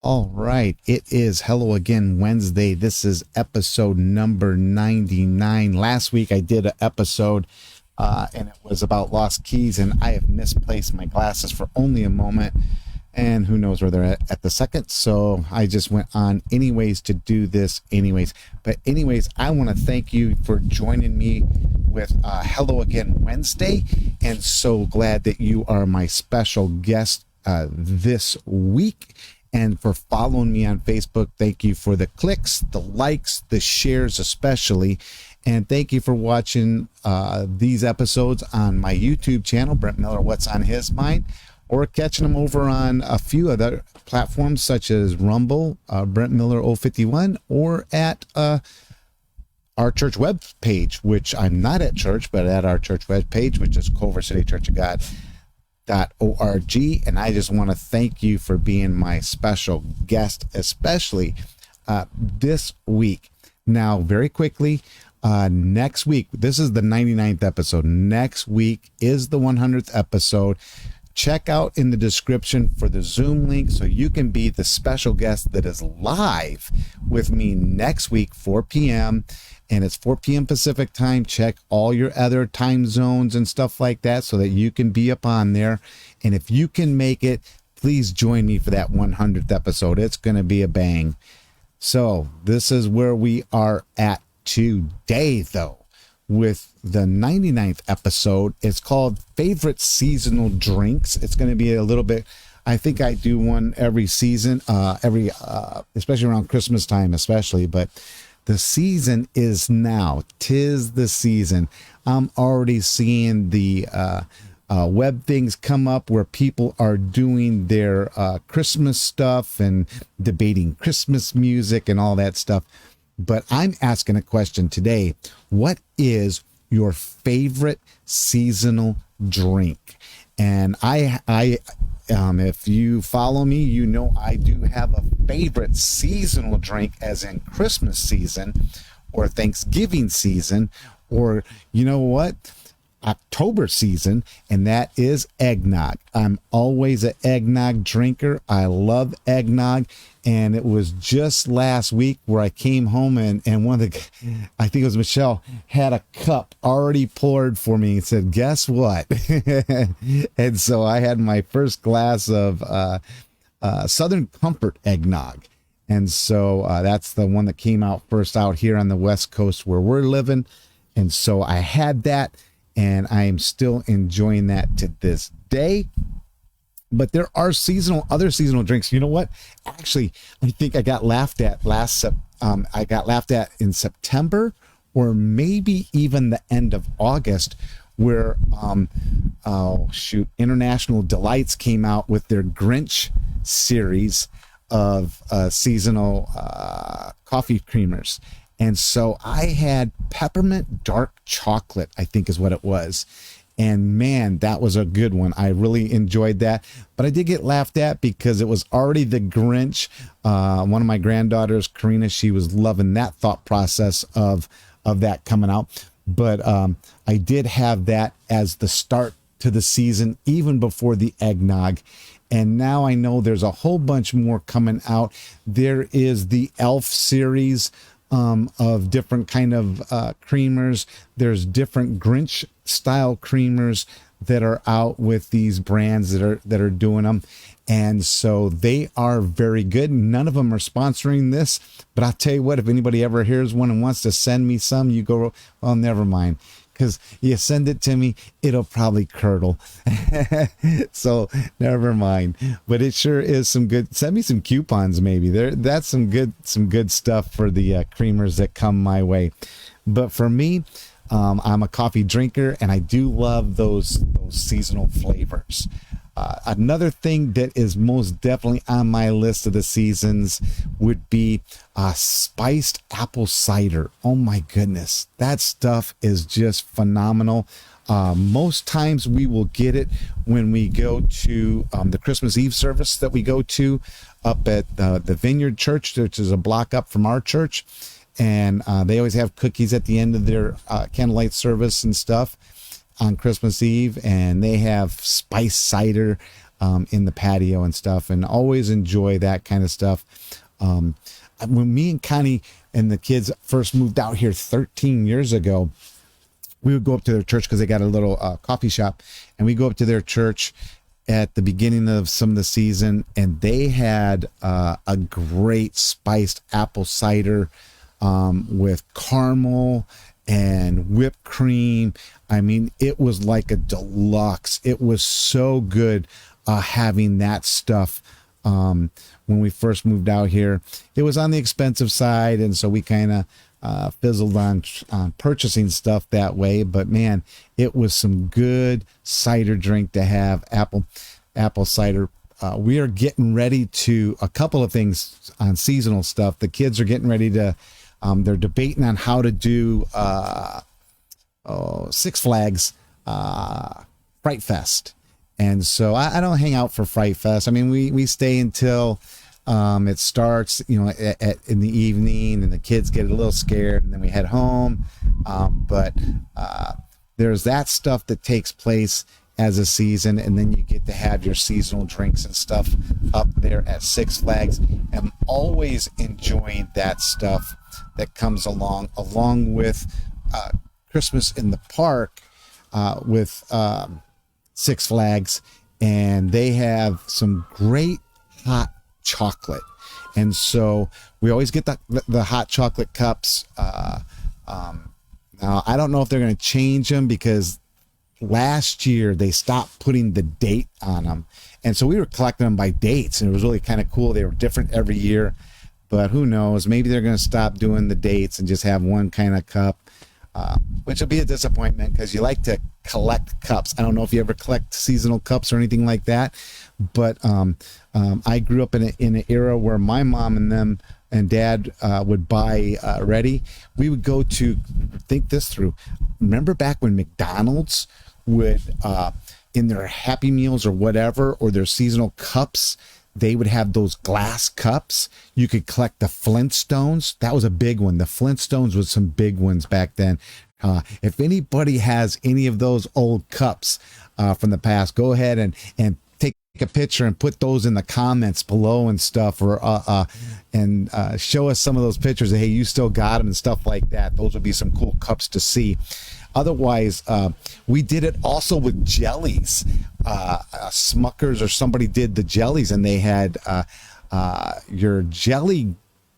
All right. It is Hello Again Wednesday. This is episode number 99. Last week I did an episode and it was about lost keys, and I have misplaced my glasses for only a moment. And who knows where they're at the second. So I just went on anyways to do this anyways. But anyways, I want to thank you for joining me with Hello Again Wednesday. And so glad that you are my special guest this week. And for following me on Facebook. Thank you for the clicks, the likes, the shares especially. And thank you for watching these episodes on my YouTube channel, Brent Miller, What's on His Mind, or catching them over on a few other platforms such as Rumble, Brent Miller 051, or at our church web page, which I'm not at church, but at our church web page, which is Culver City Church of God. .org. And I just want to thank you for being my special guest, especially this week. Now, very quickly, next week, this is the 99th episode. Next week is the 100th episode. Check out in the description for the Zoom link so you can be the special guest that is live with me next week, 4 p.m. And it's 4 p.m. Pacific time. Check all your other time zones and stuff like that so that you can be up on there. And if you can make it, please join me for that 100th episode. It's going to be a bang. So this is where we are at today, though, with the 99th episode. It's called Favorite Seasonal Drinks. It's going to be a little bit, I think I do one every season, especially around Christmas time, especially, but the season is now. 'Tis the season. I'm already seeing the web things come up where people are doing their Christmas stuff and debating Christmas music and all that stuff. But I'm asking a question today. What is your favorite seasonal drink? And if you follow me, you know I do have a favorite seasonal drink, as in Christmas season or Thanksgiving season, or you know what? October season, and that is eggnog. I'm always an eggnog drinker. I love eggnog, and it was just last week where I came home and one of the, I think it was Michelle, had a cup already poured for me and said, guess what? And so I had my first glass of Southern Comfort eggnog. And so that's the one that came out first out here on the West Coast where we're living. And so I had that, and I am still enjoying that to this day. But there are other seasonal drinks. You know what? Actually, I think I got laughed at I got laughed at in September, or maybe even the end of August, where International Delights came out with their Grinch series of seasonal coffee creamers. And so I had peppermint dark chocolate, I think is what it was. And man, that was a good one. I really enjoyed that. But I did get laughed at because it was already the Grinch. One of my granddaughters, Karina, she was loving that thought process of that coming out. But I did have that as the start to the season, even before the eggnog. And now I know there's a whole bunch more coming out. There is the Elf series of different kind of creamers. There's different Grinch style creamers that are out with these brands that are doing them. And so they are very good. None of them are sponsoring this, but I'll tell you what, if anybody ever hears one and wants to send me some, you go, well, never mind. Because you send it to me, it'll probably curdle. So never mind. But it sure is some good. Send me some coupons, maybe. That's some good stuff for the creamers that come my way. But for me, I'm a coffee drinker, and I do love those seasonal flavors. Another thing that is most definitely on my list of the seasons would be spiced apple cider. Oh my goodness, that stuff is just phenomenal. Most times we will get it when we go to the Christmas Eve service that we go to up at the Vineyard Church, which is a block up from our church. And they always have cookies at the end of their candlelight service and stuff on Christmas Eve, and they have spiced cider in the patio and stuff, and always enjoy that kind of stuff. When me and Connie and the kids first moved out here 13 years ago, we would go up to their church because they got a little coffee shop, and we go up to their church at the beginning of some of the season, and they had a great spiced apple cider with caramel and whipped cream. I mean, it was like a deluxe. It was so good having that stuff. When we first moved out here, it was on the expensive side, and so we kind of fizzled on purchasing stuff that way. But man, it was some good cider drink to have, apple cider. We are getting ready to a couple of things on seasonal stuff. The kids are getting ready to they're debating on how to do Six Flags Fright Fest. And so I don't hang out for Fright Fest. I mean, we stay until it starts, in the evening, and the kids get a little scared, and then we head home. But there's that stuff that takes place as a season, and then you get to have your seasonal drinks and stuff up there at Six Flags. I'm always enjoying that stuff that comes along with Christmas in the park with Six Flags, and they have some great hot chocolate, and so we always get the hot chocolate cups. Now I don't know if they're going to change them, because last year they stopped putting the date on them, and so we were collecting them by dates, and it was really kind of cool. They were different every year, but who knows, maybe they're going to stop doing the dates and just have one kind of cup, which will be a disappointment, because you like to collect cups. I don't know if you ever collect seasonal cups or anything like that, but I grew up in an era where my mom and them and dad would buy ready. We would go to, think this through, remember back when McDonald's would in their Happy Meals or whatever, or their seasonal cups, they would have those glass cups. You could collect the Flintstones. That was a big one. The Flintstones was some big ones back then. If anybody has any of those old cups from the past, go ahead and take a picture and put those in the comments below and stuff, or and show us some of those pictures. Hey, you still got them and stuff like that. Those would be some cool cups to see. Otherwise, we did it also with jellies. Smuckers or somebody did the jellies, and they had your jelly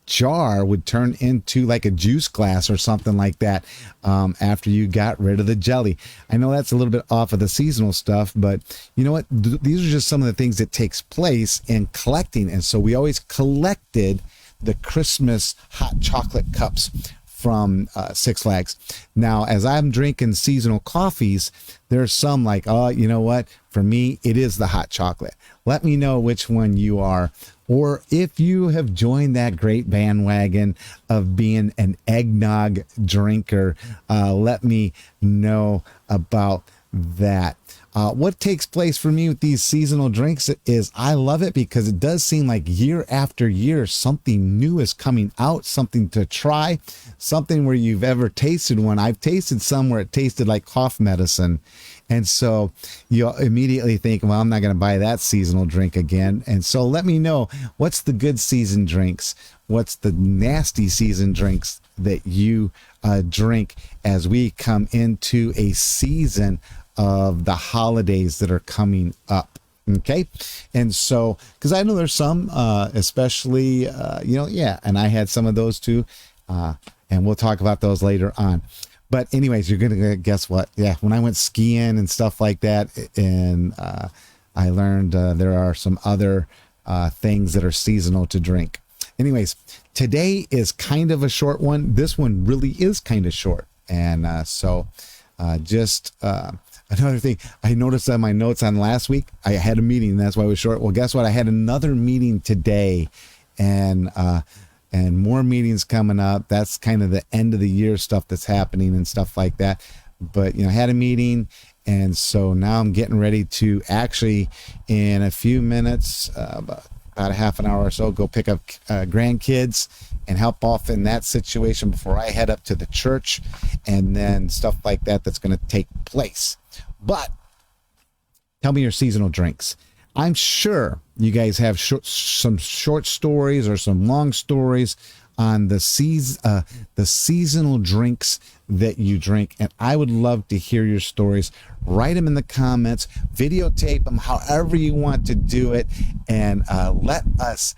jar would turn into like a juice glass or something like that after you got rid of the jelly. I know that's a little bit off of the seasonal stuff, but you know what? These are just some of the things that takes place in collecting. And so we always collected the Christmas hot chocolate cups from Six Flags. Now, as I'm drinking seasonal coffees, there's some like, oh, you know what? For me, it is the hot chocolate. Let me know which one you are, or if you have joined that great bandwagon of being an eggnog drinker. Let me know about that. What takes place for me with these seasonal drinks is I love it because it does seem like year after year something new is coming out, something to try, something where you've ever tasted one. I've tasted some where it tasted like cough medicine. And so you immediately think, well, I'm not going to buy that seasonal drink again. And so let me know, what's the good season drinks? What's the nasty season drinks that you drink as we come into a season of the holidays that are coming up? Okay. And so, because I know there's some, especially, and I had some of those too. And we'll talk about those later on. But anyways, you're going to guess what? Yeah. When I went skiing and stuff like that, and I learned there are some other things that are seasonal to drink. Anyways, today is kind of a short one. This one really is kind of short. And so just another thing I noticed on my notes on last week, I had a meeting. That's why it was short. Well, guess what? I had another meeting today, and more meetings coming up. That's kind of the end of the year stuff that's happening and stuff like that. But, I had a meeting, and so now I'm getting ready to actually, in a few minutes, about a half an hour or so, go pick up grandkids and help off in that situation before I head up to the church, and then stuff like that that's going to take place. But tell me your seasonal drinks. I'm sure you guys have some short stories or some long stories on the seasonal drinks that you drink, and I would love to hear your stories. Write them in the comments, videotape them, however you want to do it, and let us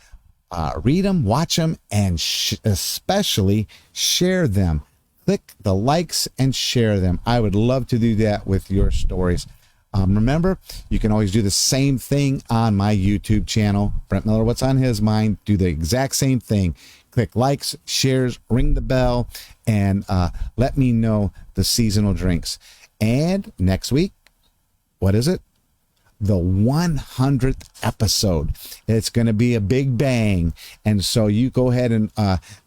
read them, watch them, and especially share them. Click the likes and share them. I would love to do that with your stories. Remember, you can always do the same thing on my YouTube channel, Brent Miller, What's on His Mind. Do the exact same thing. Click likes, shares, ring the bell, and let me know the seasonal drinks. And next week, what is it? The 100th episode. It's going to be a big bang. And so you go ahead and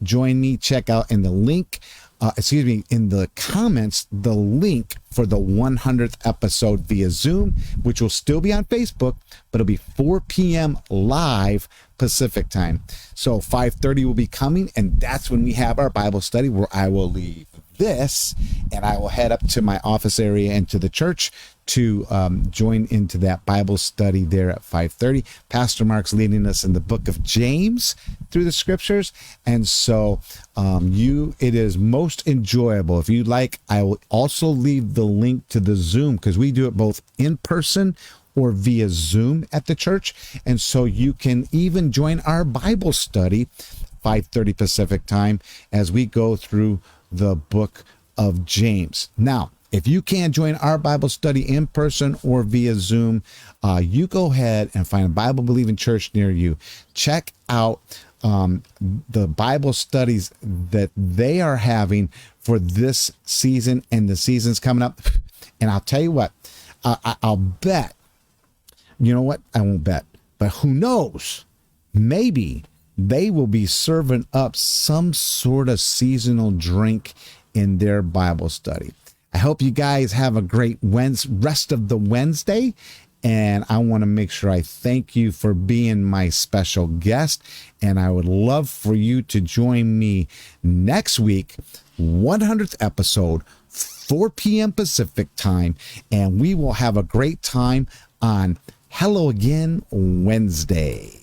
join me. Check out in the link. In the comments, the link for the 100th episode via Zoom, which will still be on Facebook, but it'll be 4 p.m. live Pacific time. So 5:30 will be coming, and that's when we have our Bible study, where I will leave this and I will head up to my office area and to the church to join into that Bible study there at 5:30. Pastor Mark's leading us in the book of James through the scriptures, and so it is most enjoyable. If you like, I will also leave the link to the Zoom, because we do it both in person or via Zoom at the church, and so you can even join our Bible study 5:30 Pacific time as we go through the book of James. Now, if you can't join our Bible study in person or via Zoom, you go ahead and find a Bible-believing church near you. Check out the Bible studies that they are having for this season and the seasons coming up. And I'll tell you what, I'll bet, you know what? I won't bet, but who knows? Maybe they will be serving up some sort of seasonal drink in their Bible study. I hope you guys have a great rest of the Wednesday, and I want to make sure I thank you for being my special guest, and I would love for you to join me next week, 100th episode, 4 p.m. Pacific time, and we will have a great time on Hello Again Wednesday.